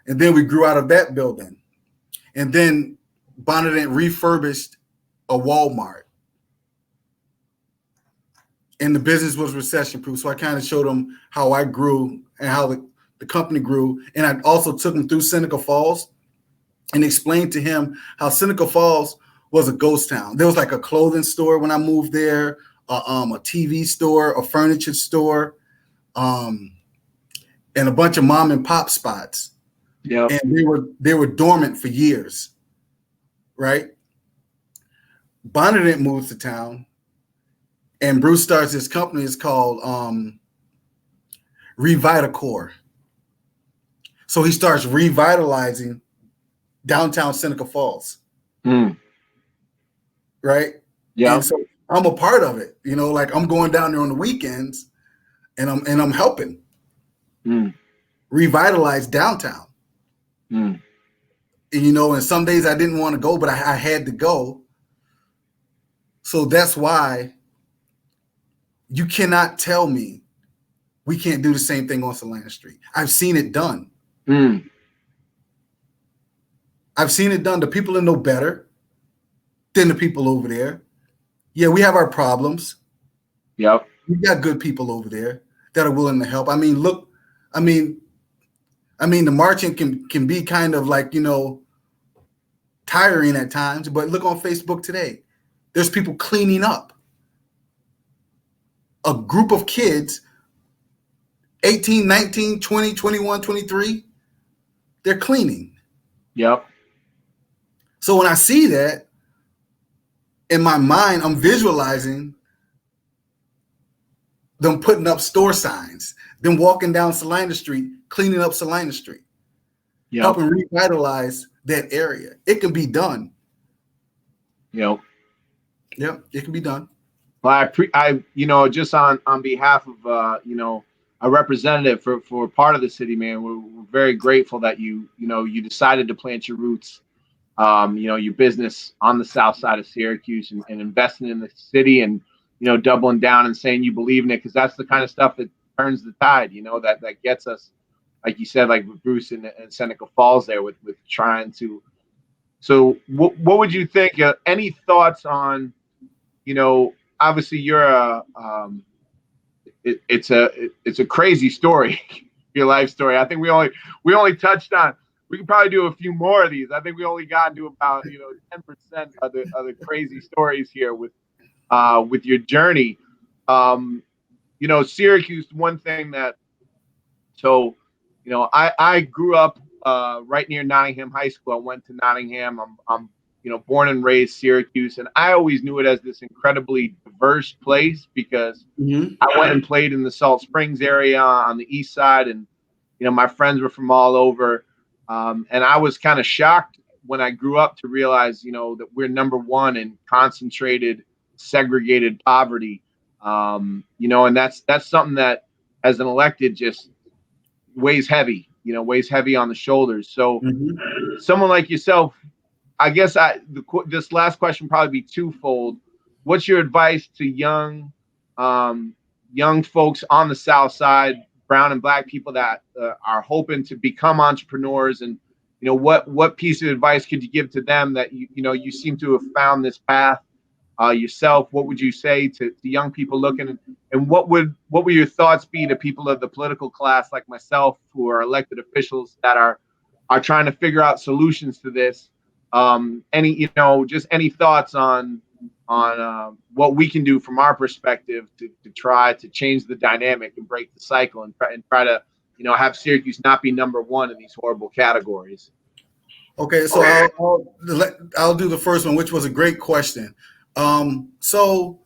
And then we grew out of that building. And then bonded and refurbished a Walmart. And the business was recession proof. So I kind of showed them how I grew and how the company grew. And I also took them through Seneca Falls and explained to him how Seneca Falls was a ghost town. There was like a clothing store when I moved there, a TV store, a furniture store, and a bunch of mom and pop spots. Yeah. And they were dormant for years, right? Bonnadent moves to town, and Bruce starts his company. It's called Revitacor. So he starts revitalizing downtown Seneca Falls. Right? Yeah. And so I'm a part of it. You know, like I'm going down there on the weekends and I'm helping revitalize downtown. And, you know, and some days I didn't want to go, but I had to go. So that's why you cannot tell me we can't do the same thing on Salina Street. I've seen it done. I've seen it done. The people that know better than the people over there. Yeah, we have our problems. Yep. We got good people over there that are willing to help. I mean, look, I mean, the marching can be kind of like, you know, tiring at times, but look on Facebook today. There's people cleaning up. A group of kids, 18, 19, 20, 21, 23, they're cleaning. Yep. So when I see that, in my mind, I'm visualizing them putting up store signs, them walking down Salina Street, cleaning up Salina Street, helping revitalize that area. It can be done. Yep, it can be done. Well, I you know, just on behalf of you know, a representative for part of the city, man, we're very grateful that you decided to plant your roots. You know, your business on the South Side of Syracuse and investing in the city and, you know, doubling down and saying you believe in it, because that's the kind of stuff that turns the tide, you know, that gets us, like you said, like with Bruce and Seneca Falls there with trying to. So what would you think? Any thoughts on, you know, obviously you're it's a crazy story, your life story. I think we only touched on. We could probably do a few more of these. I think we only got into about 10% of the crazy stories here with your journey. You know, Syracuse. One thing that, so, you know, I grew up right near Nottingham High School. I went to Nottingham. I'm born and raised Syracuse, and I always knew it as this incredibly diverse place because I went and played in the Salt Springs area on the east side, and my friends were from all over. And I was kind of shocked when I grew up to realize, that we're number one in concentrated, segregated poverty. And that's something that, as an elected, just weighs heavy on the shoulders. So someone like yourself, I guess this last question probably be twofold. What's your advice to young folks on the South Side, brown and black people that are hoping to become entrepreneurs, and what piece of advice could you give to them that you seem to have found this path yourself? What would you say to young people looking, and what would your thoughts be to people of the political class like myself who are elected officials that are trying to figure out solutions to this? Any thoughts on what we can do from our perspective to try to change the dynamic and break the cycle and try to have Syracuse not be number one in these horrible categories. Okay, so I'll do the first one, which was a great question. So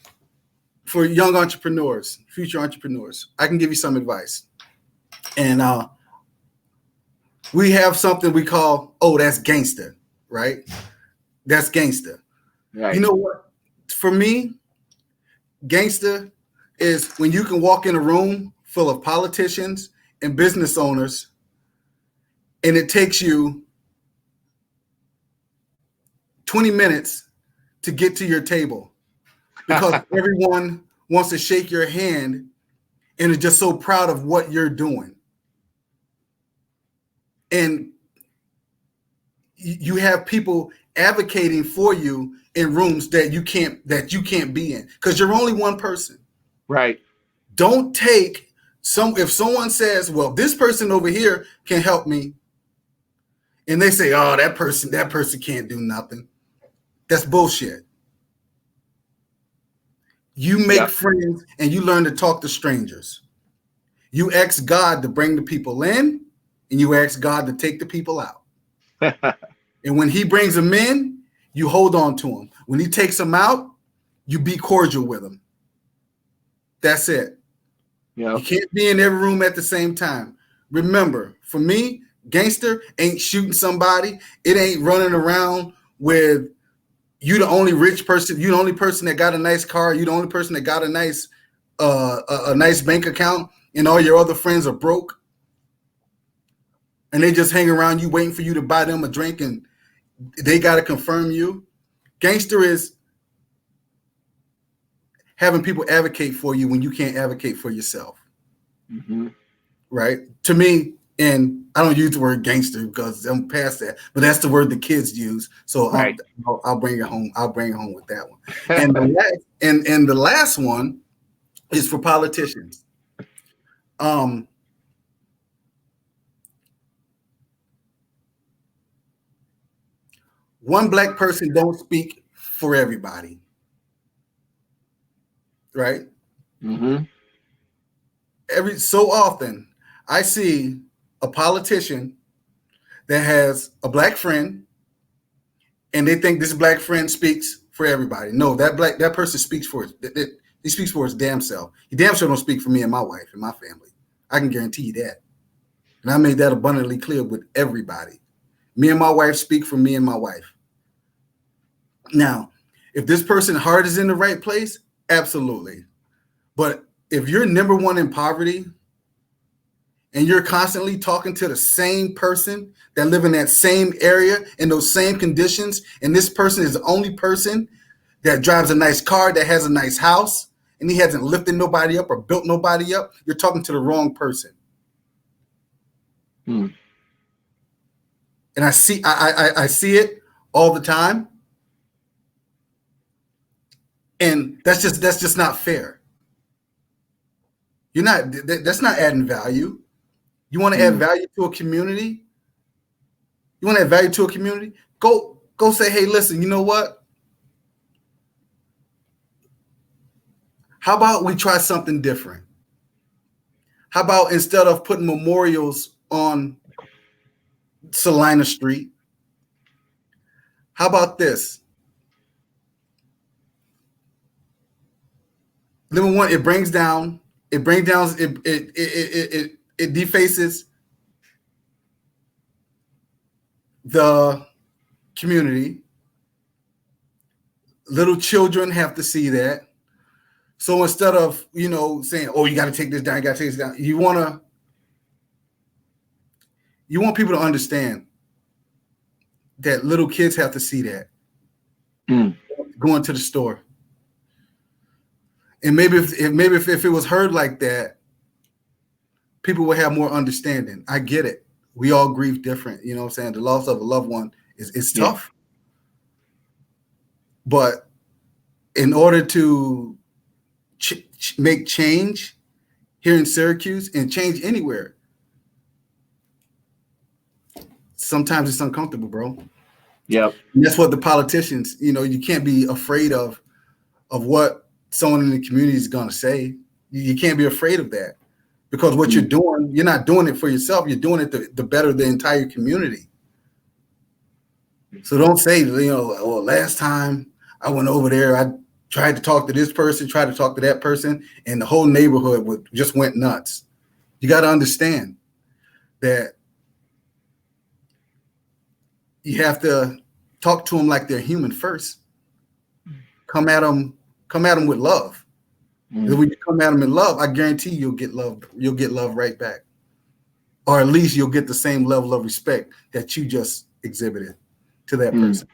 for young entrepreneurs, future entrepreneurs, I can give you some advice. And we have something we call, that's gangster, right? That's gangster. Right. You know what? For me, gangster is when you can walk in a room full of politicians and business owners, and it takes you 20 minutes to get to your table because everyone wants to shake your hand and is just so proud of what you're doing. And you have people advocating for you in rooms that you can't be in because you're only one person. Right. Don't take if someone says, well, this person over here can help me, And they say, oh, that person can't do nothing. That's bullshit. You make friends and you learn to talk to strangers. You ask God to bring the people in, and you ask God to take the people out. And when he brings them in, you hold on to them. When he takes them out, you be cordial with them. That's it. You can't be in every room at the same time. Remember, for me, gangster ain't shooting somebody. It ain't running around with you the only rich person. You the only person that got a nice car. You the only person that got a nice bank account, and all your other friends are broke. And they just hang around you waiting for you to buy them a drink, and they got to confirm you. Gangster is having people advocate for you when you can't advocate for yourself. Mm-hmm. Right? To me, and I don't use the word gangster because I'm past that, but that's the word the kids use. So right. I'll bring it home. I'll bring it home with that one. And the last one is for politicians. One black person don't speak for everybody. Right? Mm-hmm. Every so often, I see a politician that has a black friend, and they think this black friend speaks for everybody. No, that person speaks for he speaks for his damn self. He damn sure don't speak for me and my wife and my family. I can guarantee you that. And I made that abundantly clear with everybody. Me and my wife speak for me and my wife. Now, if this person's heart is in the right place, absolutely. But if you're number one in poverty and you're constantly talking to the same person that live in that same area in those same conditions, and this person is the only person that drives a nice car, that has a nice house, and he hasn't lifted nobody up or built nobody up, you're talking to the wrong person. And I see it all the time. And that's just not fair. That's not adding value. You want to add value to a community? You want to add value to a community? Go say, hey, listen, you know what? How about we try something different? How about instead of putting memorials on Salina Street, how about this? Number one, it defaces the community. Little children have to see that. So instead of, saying, oh, you got to take this down, you got to take this down, you want people to understand that little kids have to see that. Going to the store. And maybe if it was heard like that, people would have more understanding. I get it. We all grieve different. You know what I'm saying? The loss of a loved one is tough. But in order to make change here in Syracuse and change anywhere, sometimes it's uncomfortable, bro. Yep. And that's what the politicians, you can't be afraid of what someone in the community is going to say. You can't be afraid of that, because what you're doing, you're not doing it for yourself. You're doing it to better the entire community. So don't say, well, last time I went over there, I tried to talk to this person, tried to talk to that person, and the whole neighborhood just went nuts. You got to understand that you have to talk to them like they're human first. Come at them with love. And when you come at them in love, I guarantee you'll get love. You'll get love right back, or at least you'll get the same level of respect that you just exhibited to that person.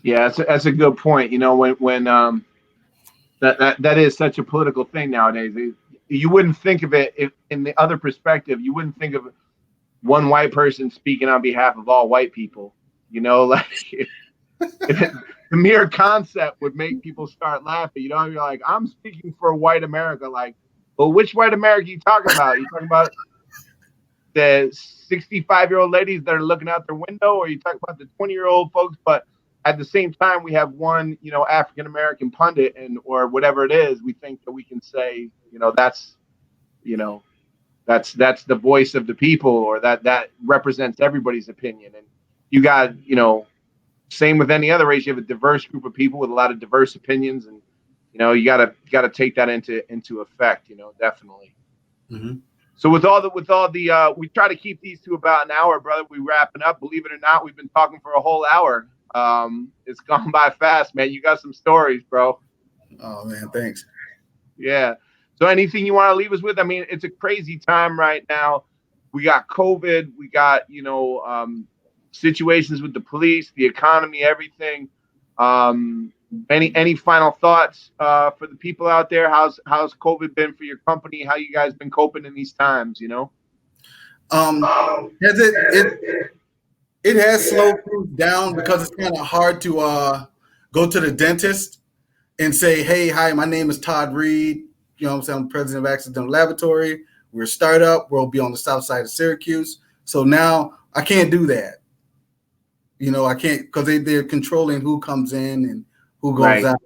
Yeah, that's a good point. When that is such a political thing nowadays. You wouldn't think of it if, in the other perspective, you wouldn't think of one white person speaking on behalf of all white people. The mere concept would make people start laughing. You're like, I'm speaking for white America. Like, well, which white America are you talking about? You talking about the 65-year-old ladies that are looking out their window, or you talk about the 20-year-old folks. But at the same time, we have one, African American pundit or whatever it is. We think that we can say, that's the voice of the people, or that represents everybody's opinion. And you got, same with any other race. You have a diverse group of people with a lot of diverse opinions, and you gotta take that into effect. Definitely. Mm-hmm. So with all the we try to keep these to about an hour, brother. We wrapping up. Believe it or not, we've been talking for a whole hour. It's gone by fast, man. You got some stories, bro. Oh man, thanks. Yeah. So anything you want to leave us with? I mean, it's a crazy time right now. We got COVID. We got, situations with the police, the economy, everything. Any final thoughts for the people out there? How's COVID been for your company? How you guys been coping in these times? Has it has slowed things down because it's kind of hard to go to the dentist and say, hey, hi, my name is Todd Reid. You know what I'm saying? I'm president of Access Dental Laboratory. We're a startup. We'll be on the South Side of Syracuse. So now I can't do that. I can't, because they're controlling who comes in and who goes out,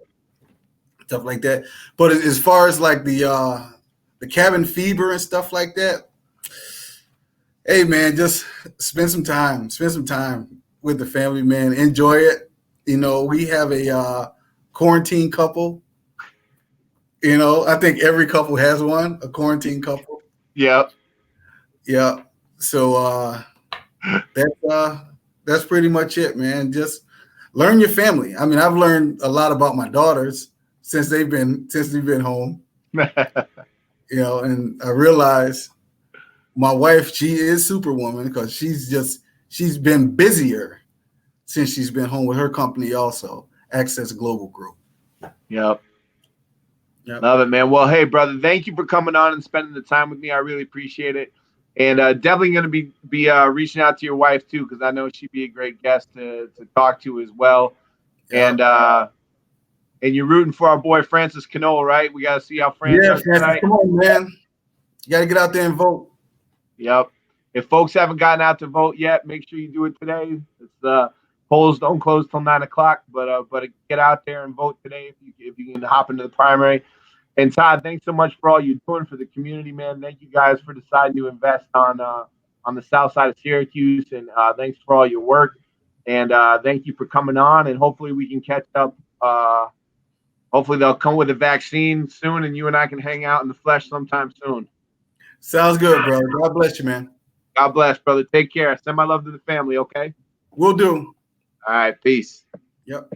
stuff like that. But as far as like the cabin fever and stuff like that, hey man, just spend some time with the family, man. Enjoy it. We have a quarantine couple. I think every couple has one, a quarantine couple. Yep. Yeah. So that's pretty much it, man. Just learn your family. I mean, I've learned a lot about my daughters since they've been home. And I realize my wife, she is Superwoman because she's been busier since she's been home with her company also, Access Global Group. Yep. Love it, man. Well, hey, brother, thank you for coming on and spending the time with me. I really appreciate it. And definitely going to be reaching out to your wife, too, because I know she'd be a great guest to talk to as well. Yep. And you're rooting for our boy Francis Cano, right? We got to see how Francis does tonight. Come on, man. You got to get out there and vote. Yep. If folks haven't gotten out to vote yet, make sure you do it today. It's polls don't close till 9 o'clock, but get out there and vote today if you can hop into the primary. And Todd, thanks so much for all you're doing for the community, man. Thank you guys for deciding to invest on the South Side of Syracuse, and thanks for all your work. And thank you for coming on. And hopefully we can catch up. Hopefully they'll come with a vaccine soon, and you and I can hang out in the flesh sometime soon. Sounds good, bro. God bless you, man. God bless, brother. Take care. Send my love to the family, okay? Will do. All right. Peace. Yep.